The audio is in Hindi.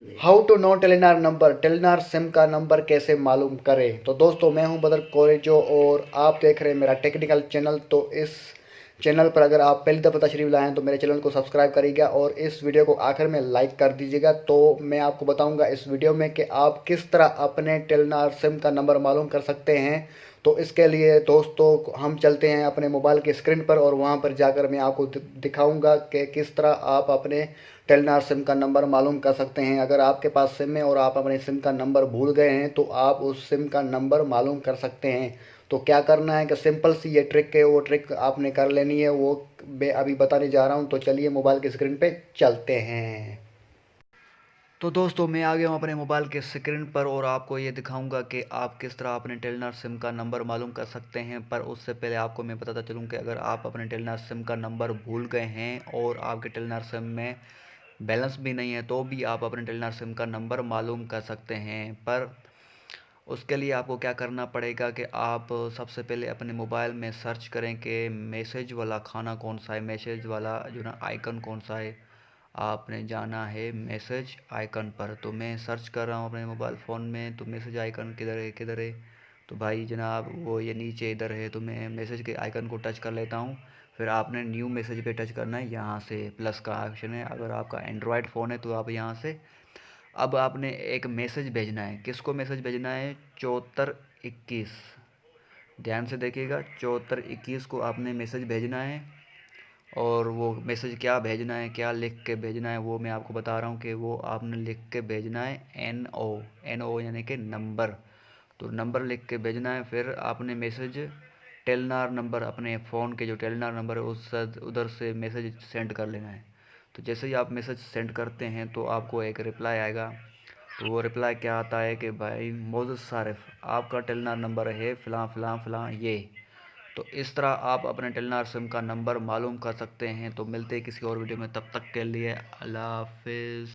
How to know Telenor number, Telenor sim का नंबर कैसे मालूम करें। तो दोस्तों मैं हूं बदर कोरेजो और आप देख रहे हैं मेरा टेक्निकल चैनल। तो इस चैनल पर अगर आप पहली दफ़ा तशरीफ लाए हैं तो मेरे चैनल को सब्सक्राइब करिएगा और इस वीडियो को आखिर में लाइक कर दीजिएगा। तो मैं आपको बताऊंगा इस वीडियो में कि आप किस तरह अपने टेलीनार सिम का नंबर मालूम कर सकते हैं। तो इसके लिए दोस्तों हम चलते हैं अपने मोबाइल की स्क्रीन पर और वहां पर जाकर मैं आपको दिखाऊंगा कि किस तरह आप अपने टेलीनार सिम का नंबर मालूम कर सकते हैं। अगर आपके पास सिम है और आप अपने सिम का नंबर भूल गए हैं तो आप उस सिम का नंबर मालूम कर सकते हैं। तो क्या करना है कि सिंपल सी ये ट्रिक है, वो ट्रिक आपने कर लेनी है, वो मैं अभी बताने जा रहा हूँ। तो चलिए मोबाइल की स्क्रीन पे चलते हैं। तो दोस्तों मैं आ गया हूँ अपने मोबाइल के स्क्रीन पर और आपको ये दिखाऊंगा कि आप किस तरह अपने टेलीनार सिम का नंबर मालूम कर सकते हैं। पर उससे पहले आपको मैं बताता चलूँ कि अगर आप अपने टेलीनार सिम का नंबर भूल गए हैं और आपके टेलीनार सिम में बैलेंस भी नहीं है तो भी आप अपने टेलीनार सिम का नंबर मालूम कर सकते हैं। पर उसके लिए आपको क्या करना पड़ेगा कि आप सबसे पहले अपने मोबाइल में सर्च करें कि मैसेज वाला खाना कौन सा है, मैसेज वाला जो ना आइकन कौन सा है। आपने जाना है मैसेज आइकन पर। तो मैं सर्च कर रहा हूँ अपने मोबाइल फ़ोन में, तो मैसेज आइकन किधर है किधर है। तो भाई जनाब वो ये नीचे इधर है। तो मैं मैसेज के आइकन को टच कर लेता हूँ। फिर आपने न्यू मैसेज पे टच करना है, यहाँ से प्लस का ऑप्शन है। अगर आपका एंड्रॉयड फ़ोन है तो आप यहाँ से अब आपने एक मैसेज भेजना है। किसको मैसेज भेजना है? 7421। ध्यान से देखिएगा, 7421 को आपने मैसेज भेजना है। और वो मैसेज क्या भेजना है, क्या लिख के भेजना है, वो मैं आपको बता रहा हूँ कि वो आपने लिख के भेजना है NO यानी कि नंबर। तो नंबर लिख के भेजना है। फिर आपने मैसेज टेलनार नंबर, अपने फ़ोन के जो टेलनार नंबर है उस उधर से मैसेज सेंड कर लेना है। तो जैसे ही आप मैसेज सेंड करते हैं तो आपको एक रिप्लाई आएगा। तो वो रिप्लाई क्या आता है कि भाई मोज़ सारिफ, आपका टेलनार नंबर है फ़लाँ फ़लाँ फ़लाँ ये। तो इस तरह आप अपने टेलनार सिम का नंबर मालूम कर सकते हैं। तो मिलते हैं किसी और वीडियो में, तब तक के लिए अल्लाह हाफिज़।